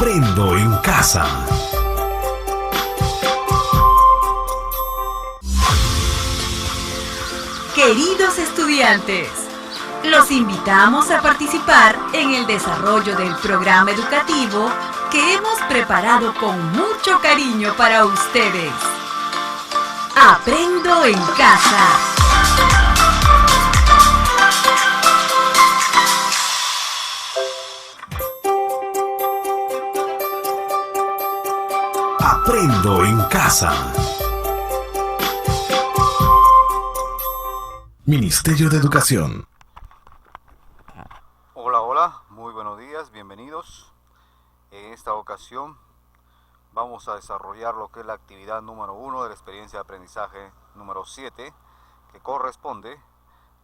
Aprendo en casa. Queridos estudiantes, los invitamos a participar en el desarrollo del programa educativo que hemos preparado con mucho cariño para ustedes. Aprendo en casa. Aprendo en casa. Ministerio de Educación. Hola, muy buenos días, bienvenidos. En esta ocasión vamos a desarrollar lo que es la actividad número 1 de la experiencia de aprendizaje número 7, que corresponde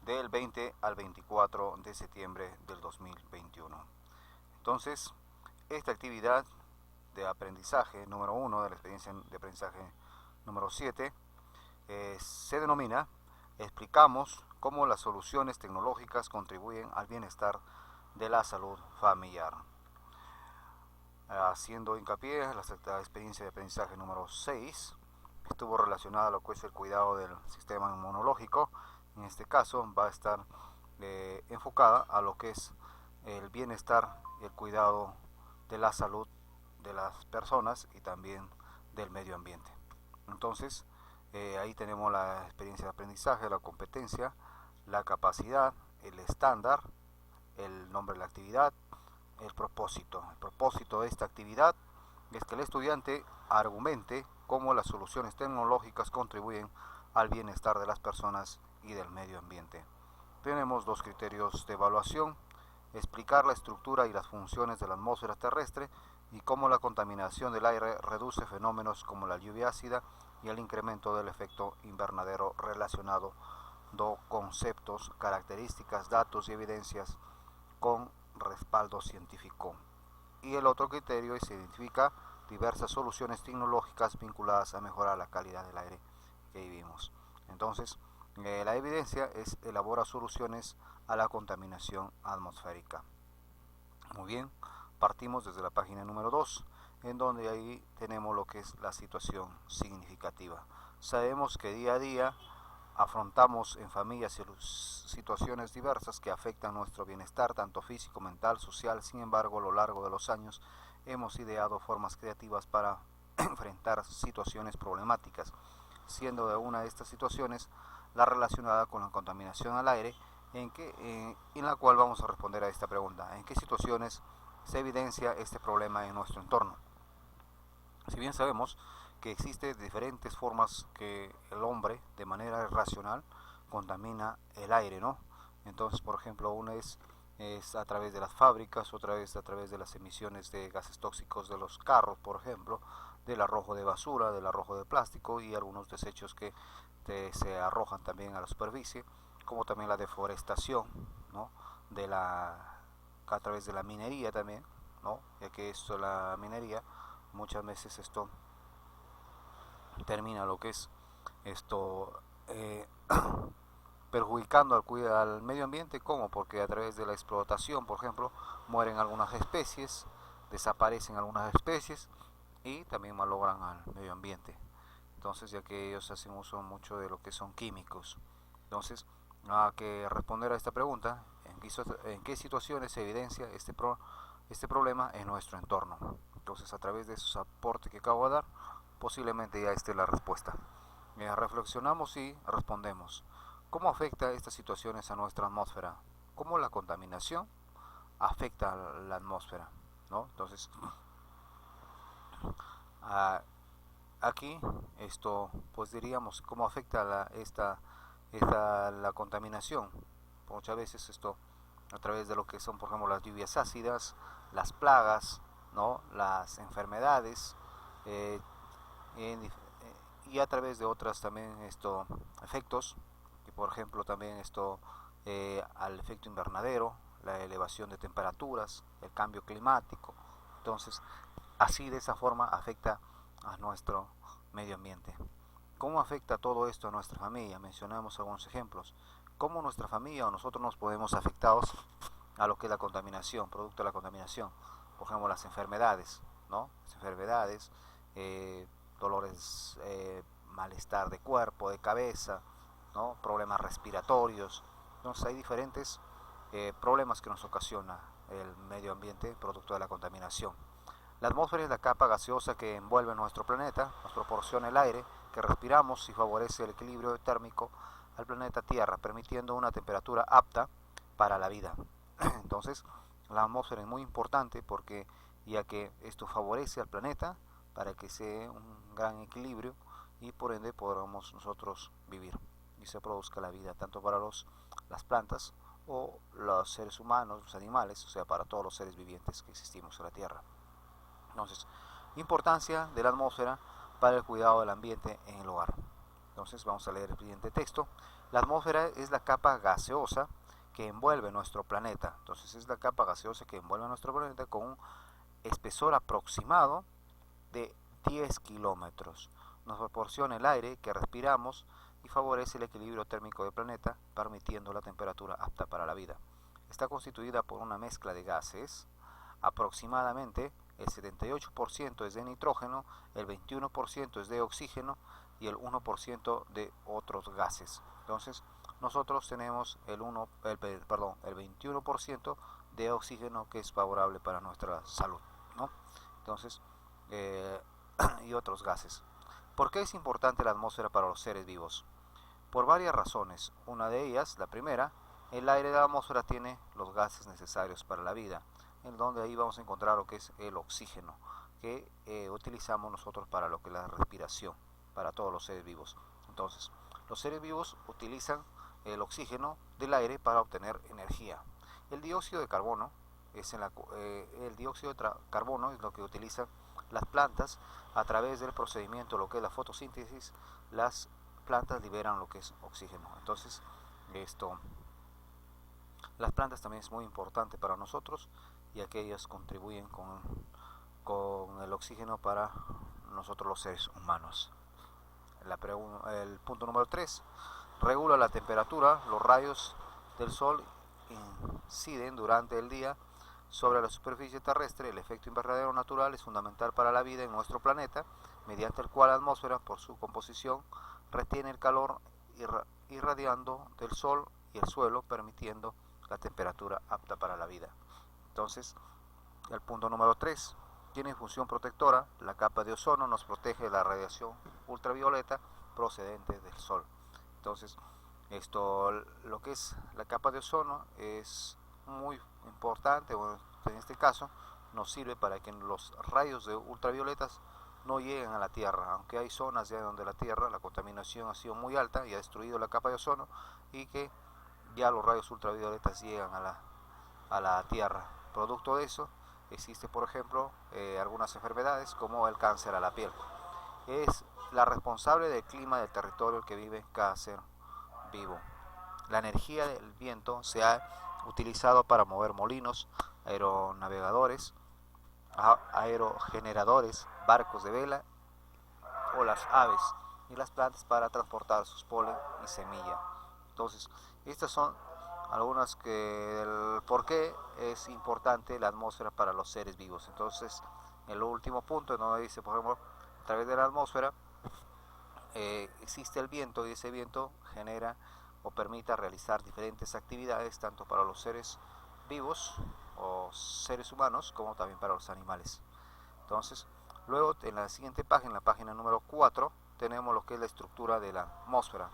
del 20 al 24 de septiembre del 2021. Entonces, esta actividad de aprendizaje número 1 de la experiencia de aprendizaje número 7 se denomina Explicamos cómo las soluciones tecnológicas contribuyen al bienestar de la salud familiar. Haciendo hincapié en la experiencia de aprendizaje número 6, estuvo relacionada a lo que es el cuidado del sistema inmunológico. En este caso va a estar enfocada a lo que es el bienestar y el cuidado de la salud de las personas y también del medio ambiente. Entonces, ahí tenemos la experiencia de aprendizaje, la competencia, la capacidad, el estándar, el nombre de la actividad, el propósito. El propósito de esta actividad es que el estudiante argumente cómo las soluciones tecnológicas contribuyen al bienestar de las personas y del medio ambiente. Tenemos dos criterios de evaluación: explicar la estructura y las funciones de la atmósfera terrestre y cómo la contaminación del aire reduce fenómenos como la lluvia ácida y el incremento del efecto invernadero relacionado con conceptos, características, datos y evidencias con respaldo científico. Y el otro criterio es identifica diversas soluciones tecnológicas vinculadas a mejorar la calidad del aire que vivimos. Entonces, la evidencia es elabora soluciones a la contaminación atmosférica. Muy bien, partimos desde la página número 2, en donde ahí tenemos lo que es la situación significativa. Sabemos que día a día afrontamos en familias situaciones diversas que afectan nuestro bienestar, tanto físico, mental, social. Sin embargo, a lo largo de los años hemos ideado formas creativas para enfrentar situaciones problemáticas, siendo de una de estas situaciones la relacionada con la contaminación al aire, en la cual vamos a responder a esta pregunta: ¿en qué situaciones se evidencia este problema en nuestro entorno? Si bien sabemos que existen diferentes formas que el hombre de manera irracional contamina el aire, ¿no? Entonces, por ejemplo, una es a través de las fábricas, otra vez a través de las emisiones de gases tóxicos de los carros, por ejemplo, del arrojo de basura, del arrojo de plástico y algunos desechos que se arrojan también a la superficie, como también la deforestación, ¿no? A través de la minería también, ¿no? Ya que la minería muchas veces termina lo que es perjudicando al medio ambiente. ¿Cómo? Porque a través de la explotación, por ejemplo, mueren algunas especies, desaparecen algunas especies y también malogran al medio ambiente. Entonces, ya que ellos hacen uso mucho de lo que son químicos. Entonces, hay que responder a esta pregunta: ¿en qué situaciones se evidencia este problema en nuestro entorno? Entonces, a través de esos aportes que acabo de dar, posiblemente ya esté la respuesta. Reflexionamos y respondemos: ¿cómo afecta estas situaciones a nuestra atmósfera? ¿Cómo la contaminación afecta a la atmósfera? ¿No? Entonces, aquí pues diríamos cómo afecta la contaminación. Muchas veces a través de lo que son, por ejemplo, las lluvias ácidas, las plagas, ¿no? Las enfermedades, y a través de otras también efectos, y por ejemplo también al efecto invernadero, la elevación de temperaturas, el cambio climático. Entonces, así de esa forma afecta a nuestro medio ambiente. ¿Cómo afecta todo esto a nuestra familia? Mencionamos algunos ejemplos. ¿Cómo nuestra familia o nosotros nos podemos afectados a lo que es la contaminación, producto de la contaminación? por ejemplo, las enfermedades, ¿no? Las enfermedades, dolores, malestar de cuerpo, de cabeza, ¿no? Problemas respiratorios. Entonces hay diferentes problemas que nos ocasiona el medio ambiente producto de la contaminación. La atmósfera es la capa gaseosa que envuelve nuestro planeta, nos proporciona el aire que respiramos y favorece el equilibrio térmico al planeta Tierra, permitiendo una temperatura apta para la vida. Entonces, la atmósfera es muy importante porque ya que esto favorece al planeta para que sea un gran equilibrio y por ende podamos nosotros vivir y se produzca la vida tanto para las plantas o los seres humanos, los animales, o sea, para todos los seres vivientes que existimos en la Tierra. Entonces, importancia de la atmósfera para el cuidado del ambiente en el hogar. Entonces, vamos a leer el siguiente texto. La atmósfera es la capa gaseosa que envuelve nuestro planeta. Entonces, es la capa gaseosa que envuelve nuestro planeta con un espesor aproximado de 10 kilómetros. Nos proporciona el aire que respiramos y favorece el equilibrio térmico del planeta, permitiendo la temperatura apta para la vida. Está constituida por una mezcla de gases, aproximadamente el 78% es de nitrógeno, el 21% es de oxígeno y el 1% de otros gases. Entonces, nosotros tenemos el 21% de oxígeno que es favorable para nuestra salud, ¿no? Entonces, y otros gases. ¿Por qué es importante la atmósfera para los seres vivos? Por varias razones. Una de ellas, la primera, el aire de la atmósfera tiene los gases necesarios para la vida, en donde ahí vamos a encontrar lo que es el oxígeno, que utilizamos nosotros para lo que es la respiración, para todos los seres vivos. Entonces, los seres vivos utilizan el oxígeno del aire para obtener energía. El dióxido de carbono es lo que utilizan las plantas a través del procedimiento, lo que es la fotosíntesis. Las plantas liberan lo que es oxígeno. Entonces, las plantas también es muy importante para nosotros, ya que ellas contribuyen con el oxígeno para nosotros los seres humanos. El punto número 3, regula la temperatura. Los rayos del sol inciden durante el día sobre la superficie terrestre. El efecto invernadero natural es fundamental para la vida en nuestro planeta, mediante el cual la atmósfera, por su composición, retiene el calor irradiando del sol y el suelo, permitiendo la temperatura apta para la vida. Entonces, el punto número 3, tiene función protectora. La capa de ozono nos protege de la radiación ultravioleta procedente del sol. Entonces, lo que es la capa de ozono es muy importante. Bueno, en este caso nos sirve para que los rayos de ultravioletas no lleguen a la Tierra, aunque hay zonas ya donde la Tierra, la contaminación ha sido muy alta y ha destruido la capa de ozono, y que ya los rayos ultravioletas llegan a la Tierra. Producto de eso existe, por ejemplo, algunas enfermedades como el cáncer a la piel. Es la responsable del clima del territorio que vive cada ser vivo. La energía del viento se ha utilizado para mover molinos, aeronavegadores, aerogeneradores, barcos de vela o las aves, y las plantas para transportar sus polen y semilla. Entonces, estas son algunas del por qué es importante la atmósfera para los seres vivos. Entonces, el último punto, donde dice, por ejemplo, a través de la atmósfera existe el viento, y ese viento genera o permite realizar diferentes actividades, tanto para los seres vivos o seres humanos, como también para los animales. Entonces, luego en la siguiente página, la página número 4, tenemos lo que es la estructura de la atmósfera.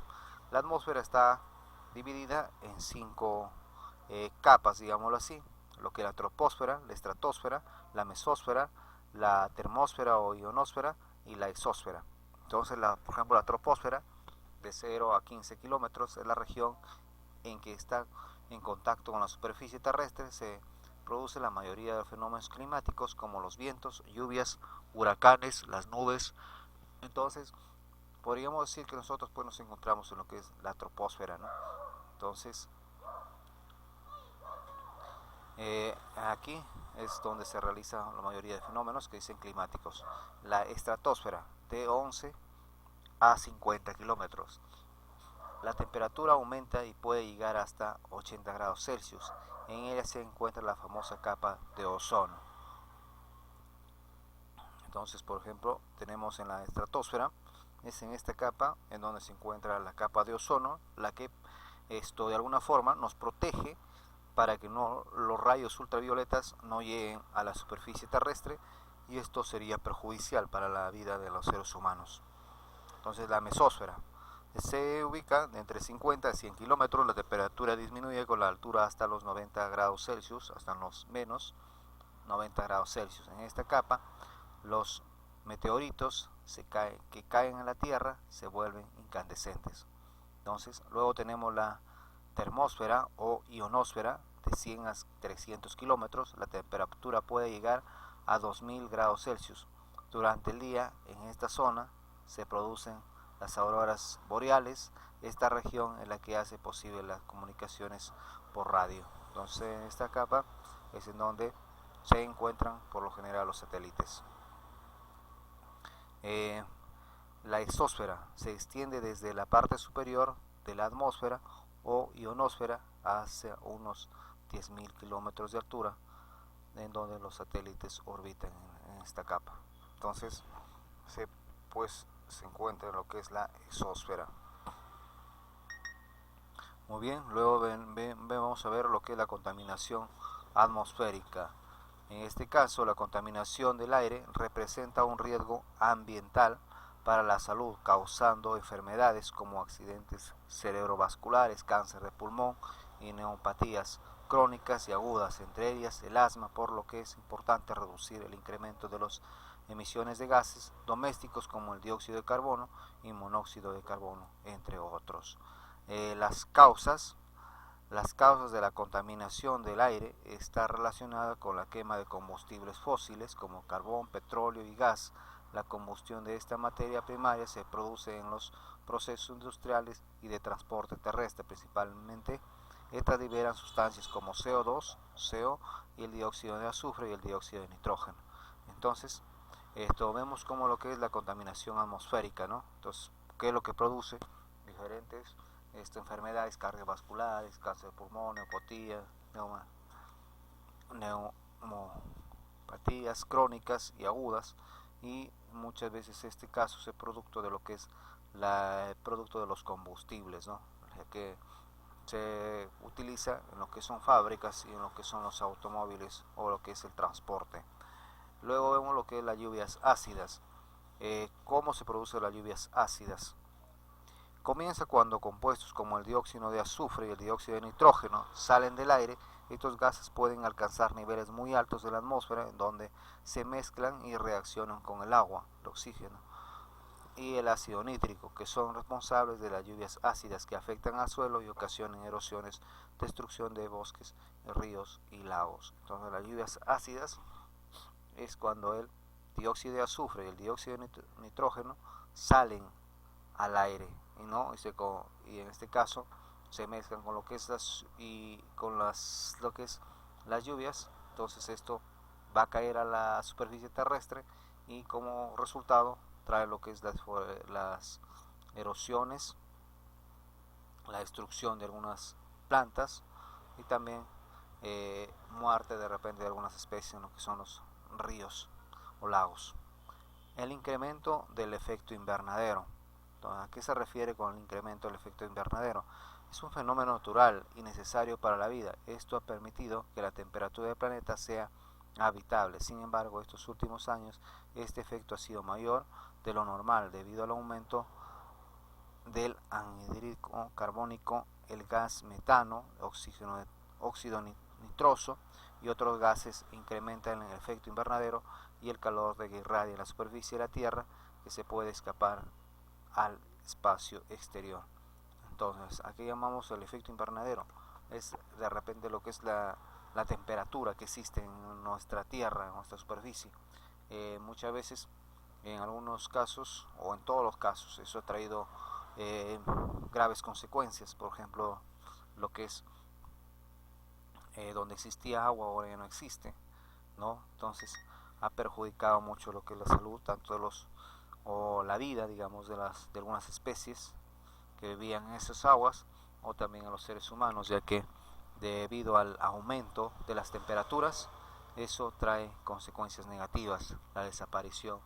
La atmósfera está dividida en 5 capas, digámoslo así: lo que es la troposfera, la estratosfera, la mesósfera, la termósfera o ionosfera y la exósfera. Entonces, por ejemplo, la troposfera, de 0 a 15 kilómetros, es la región en que está en contacto con la superficie terrestre. Se produce la mayoría de fenómenos climáticos, como los vientos, lluvias, huracanes, las nubes. Entonces, podríamos decir que nosotros pues nos encontramos en lo que es la troposfera, ¿no? Entonces, aquí es donde se realiza la mayoría de fenómenos que dicen climáticos. La estratosfera, de 11 a 50 kilómetros. La temperatura aumenta y puede llegar hasta 80 grados Celsius. En ella se encuentra la famosa capa de ozono. Entonces, por ejemplo, tenemos en la estratosfera, es en esta capa en donde se encuentra la capa de ozono, la que esto de alguna forma nos protege para que los rayos ultravioletas no lleguen a la superficie terrestre, y esto sería perjudicial para la vida de los seres humanos. Entonces, la mesósfera se ubica entre 50 a 100 kilómetros, la temperatura disminuye con la altura hasta los 90 grados Celsius, hasta los menos 90 grados Celsius. En esta capa, los meteoritos que caen en la Tierra se vuelven incandescentes. Entonces, luego tenemos la termósfera o ionosfera de 100 a 300 kilómetros. La temperatura puede llegar a 2000 grados Celsius. Durante el día, en esta zona se producen las auroras boreales. Esta región es la que hace posible las comunicaciones por radio. Entonces, en esta capa es en donde se encuentran por lo general los satélites. La exósfera se extiende desde la parte superior de la atmósfera o ionosfera hacia unos 10.000 kilómetros de altura, en donde los satélites orbitan en esta capa. Entonces, se encuentra en lo que es la exósfera. Muy bien, luego vamos a ver lo que es la contaminación atmosférica. En este caso, la contaminación del aire representa un riesgo ambiental para la salud, causando enfermedades como accidentes cerebrovasculares, cáncer de pulmón y neumopatías crónicas y agudas, entre ellas el asma, por lo que es importante reducir el incremento de las emisiones de gases domésticos como el dióxido de carbono y monóxido de carbono, entre otros. Las causas de la contaminación del aire está relacionada con la quema de combustibles fósiles como carbón, petróleo y gas. La combustión de esta materia primaria se produce en los procesos industriales y de transporte terrestre. Principalmente, estas liberan sustancias como CO2, CO y el dióxido de azufre y el dióxido de nitrógeno. Entonces, vemos como lo que es la contaminación atmosférica, ¿no? Entonces, ¿qué es lo que produce? Diferentes enfermedades cardiovasculares, cáncer de pulmón, neumopatías crónicas y agudas, y muchas veces este caso es el producto de lo que es el producto de los combustibles, ¿no? Que se utiliza en lo que son fábricas y en lo que son los automóviles o lo que es el transporte. Luego vemos lo que es las lluvias ácidas. ¿Cómo se producen las lluvias ácidas? Comienza cuando compuestos como el dióxido de azufre y el dióxido de nitrógeno salen del aire. Estos gases pueden alcanzar niveles muy altos de la atmósfera, en donde se mezclan y reaccionan con el agua, el oxígeno y el ácido nítrico, que son responsables de las lluvias ácidas que afectan al suelo y ocasionan erosiones, destrucción de bosques, ríos y lagos. Entonces, las lluvias ácidas es cuando el dióxido de azufre y el dióxido de nitrógeno salen al aire y en este caso se mezclan con lo que es las lluvias. Entonces, esto va a caer a la superficie terrestre y como resultado trae lo que es las erosiones, la destrucción de algunas plantas y también muerte de repente de algunas especies en lo que son los ríos o lagos. El incremento del efecto invernadero. ¿A qué se refiere con el incremento del efecto invernadero? Es un fenómeno natural y necesario para la vida. Esto ha permitido que la temperatura del planeta sea habitable. Sin embargo, estos últimos años este efecto ha sido mayor de lo normal debido al aumento del anhídrido carbónico, el gas metano, óxido nitroso y otros gases incrementan el efecto invernadero y el calor que irradia en la superficie de la Tierra, que se puede escapar al espacio exterior. Entonces, ¿a qué llamamos el efecto invernadero? Es de repente lo que es la temperatura que existe en nuestra Tierra, en nuestra superficie. Muchas veces, en algunos casos, o en todos los casos, eso ha traído graves consecuencias. Por ejemplo, lo que es donde existía agua ahora ya no existe, ¿no? Entonces, ha perjudicado mucho lo que es la salud, tanto o la vida, digamos, de algunas especies que vivían en esas aguas, o también a los seres humanos, ya que debido al aumento de las temperaturas eso trae consecuencias negativas, la desaparición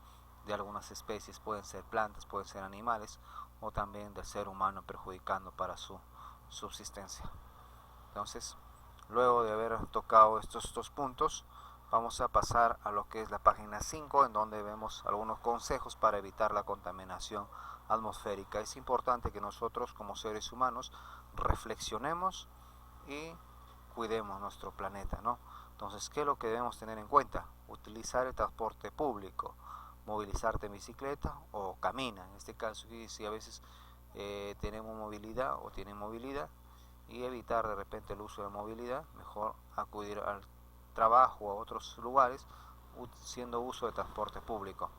de algunas especies, pueden ser plantas, pueden ser animales, o también del ser humano, perjudicando para su subsistencia. Entonces, luego de haber tocado estos dos puntos, vamos a pasar a lo que es la página 5, en donde vemos algunos consejos para evitar la contaminación atmosférica. Es importante que nosotros como seres humanos reflexionemos y cuidemos nuestro planeta, ¿no? Entonces, ¿qué es lo que debemos tener en cuenta? Utilizar el transporte público, movilizarte en bicicleta o camina. En este caso, si a veces tenemos movilidad o tienen movilidad, y evitar de repente el uso de movilidad, mejor acudir al trabajo o a otros lugares haciendo uso de transporte público.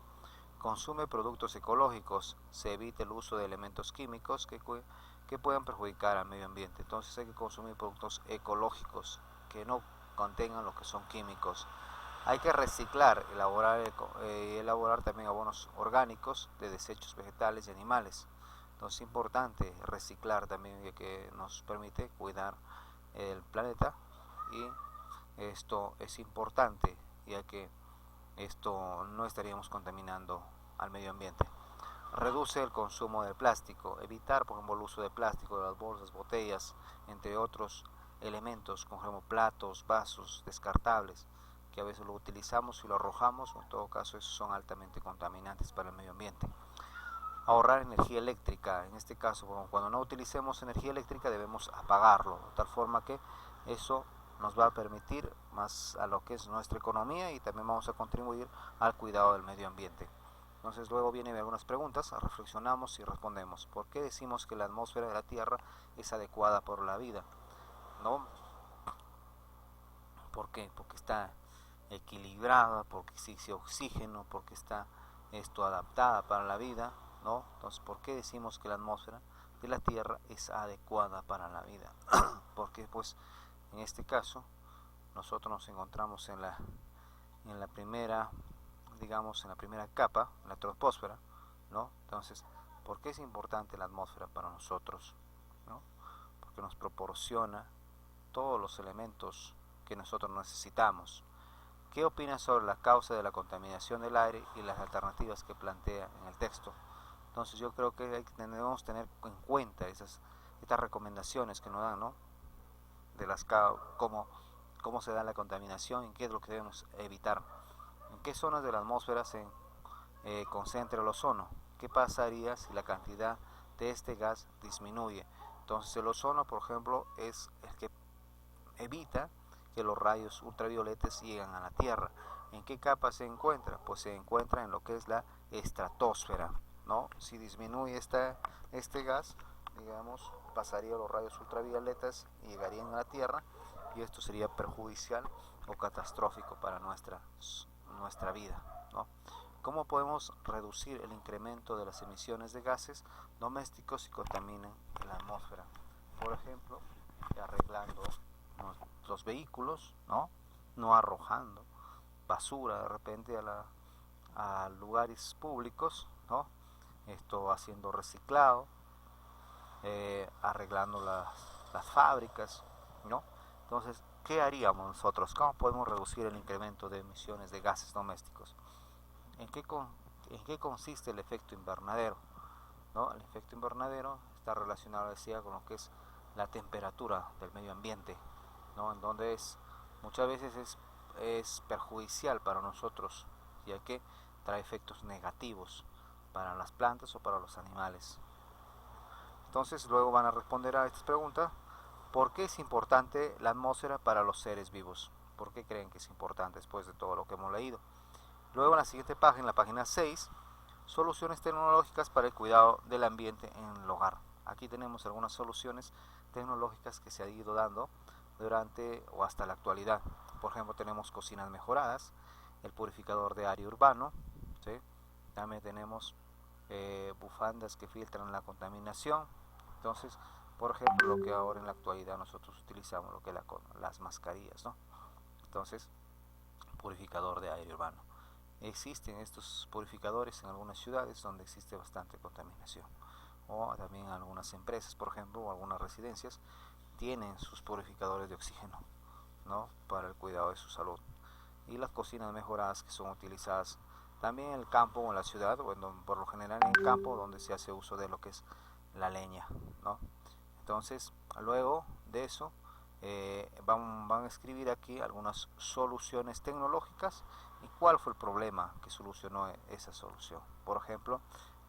Consume productos ecológicos, se evita el uso de elementos químicos que puedan perjudicar al medio ambiente. Entonces hay que consumir productos ecológicos que no contengan lo que son químicos. Hay que reciclar, elaborar también abonos orgánicos de desechos vegetales y animales. Entonces es importante reciclar también, ya que nos permite cuidar el planeta, y esto es importante ya que esto no estaríamos contaminando al medio ambiente. Reduce el consumo del plástico, evitar por ejemplo el uso de plástico, de las bolsas, botellas, entre otros elementos, como ejemplo platos, vasos descartables, que a veces lo utilizamos y lo arrojamos, o en todo caso esos son altamente contaminantes para el medio ambiente. Ahorrar energía eléctrica, en este caso cuando no utilicemos energía eléctrica debemos apagarlo, de tal forma que eso nos va a permitir más a lo que es nuestra economía, y también vamos a contribuir al cuidado del medio ambiente. Entonces luego vienen algunas preguntas, reflexionamos y respondemos. ¿Por qué decimos que la atmósfera de la Tierra es adecuada por la vida? ¿No? ¿Por qué? Porque está equilibrada, porque existe oxígeno, porque está adaptada para la vida, ¿no? Entonces, ¿por qué decimos que la atmósfera de la Tierra es adecuada para la vida? Porque pues en este caso nosotros nos encontramos en la primera, digamos, en la primera capa, en la troposfera, ¿no? Entonces, ¿por qué es importante la atmósfera para nosotros? ¿No? Porque nos proporciona todos los elementos que nosotros necesitamos. ¿Qué opinas sobre la causa de la contaminación del aire y las alternativas que plantea en el texto? Entonces yo creo que debemos tener en cuenta estas recomendaciones que nos dan, ¿no? De cómo se da la contaminación y qué es lo que debemos evitar. ¿En qué zonas de la atmósfera se concentra el ozono? ¿Qué pasaría si la cantidad de este gas disminuye? Entonces el ozono, por ejemplo, es el que evita que los rayos ultravioletas lleguen a la Tierra. ¿En qué capa se encuentra? Pues se encuentra en lo que es la estratosfera, ¿no? Si disminuye este gas, digamos, pasaría los rayos ultravioletas y llegarían a la Tierra, y esto sería perjudicial o catastrófico para nuestra vida, ¿no? ¿Cómo podemos reducir el incremento de las emisiones de gases domésticos y contaminan la atmósfera? Por ejemplo, arreglando los vehículos, no arrojando basura de repente a lugares públicos, ¿no? Esto haciendo reciclado, arreglando las fábricas, ¿no? Entonces, ¿qué haríamos nosotros? ¿Cómo podemos reducir el incremento de emisiones de gases domésticos? ¿En qué consiste el efecto invernadero? ¿No? El efecto invernadero está relacionado, decía, con lo que es la temperatura del medio ambiente, ¿no? En donde muchas veces es perjudicial para nosotros, ya que trae efectos negativos para las plantas o para los animales. Entonces luego van a responder a estas preguntas. ¿Por qué es importante la atmósfera para los seres vivos? ¿Por qué creen que es importante después de todo lo que hemos leído? Luego en la siguiente página, la página 6, soluciones tecnológicas para el cuidado del ambiente en el hogar. Aquí tenemos algunas soluciones tecnológicas que se han ido dando durante o hasta la actualidad. Por ejemplo, tenemos cocinas mejoradas, el purificador de aire urbano, ¿sí? También tenemos bufandas que filtran la contaminación. Entonces, por ejemplo, lo que ahora en la actualidad nosotros utilizamos, lo que es las mascarillas, ¿no? Entonces, purificador de aire urbano. Existen estos purificadores en algunas ciudades donde existe bastante contaminación, o también algunas empresas, por ejemplo, o algunas residencias tienen sus purificadores de oxígeno, ¿no? Para el cuidado de su salud. y las cocinas mejoradas que son utilizadas también en el campo o en la ciudad, o por lo general en el campo, donde se hace uso de lo que es la leña, ¿no? Entonces, luego de eso, van a escribir aquí algunas soluciones tecnológicas y cuál fue el problema que solucionó esa solución. Por ejemplo,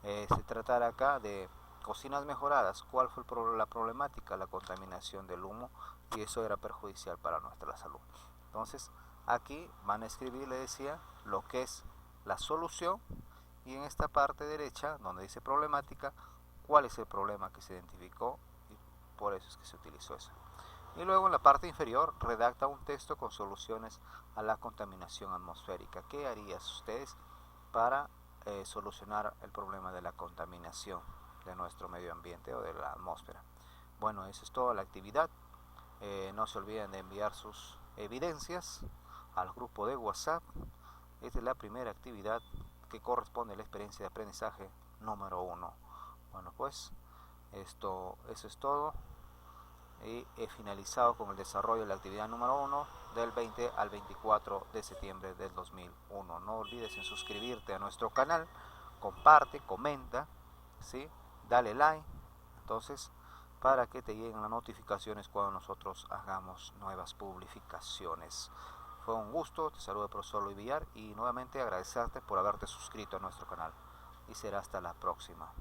se tratará acá de cocinas mejoradas. ¿Cuál fue la problemática? La contaminación del humo, y eso era perjudicial para nuestra salud. Entonces, aquí van a escribir, le decía, lo que es la solución, y en esta parte derecha, donde dice problemática, cuál es el problema que se identificó, y por eso es que se utilizó eso. Y luego en la parte inferior redacta un texto con soluciones a la contaminación atmosférica. ¿Qué harían ustedes para solucionar el problema de la contaminación de nuestro medio ambiente o de la atmósfera? Bueno, eso es toda la actividad. No se olviden de enviar sus evidencias al grupo de WhatsApp. Esta es la primera actividad que corresponde a la experiencia de aprendizaje número 1. Bueno, pues eso es todo, y he finalizado con el desarrollo de la actividad número 1 del 20 al 24 de septiembre del 2001. No olvides en suscribirte a nuestro canal, comparte, comenta, ¿sí? Dale like, entonces, para que te lleguen las notificaciones cuando nosotros hagamos nuevas publicaciones. Fue un gusto, te saludo el profesor Luis Villar, y nuevamente agradecerte por haberte suscrito a nuestro canal, y será hasta la próxima.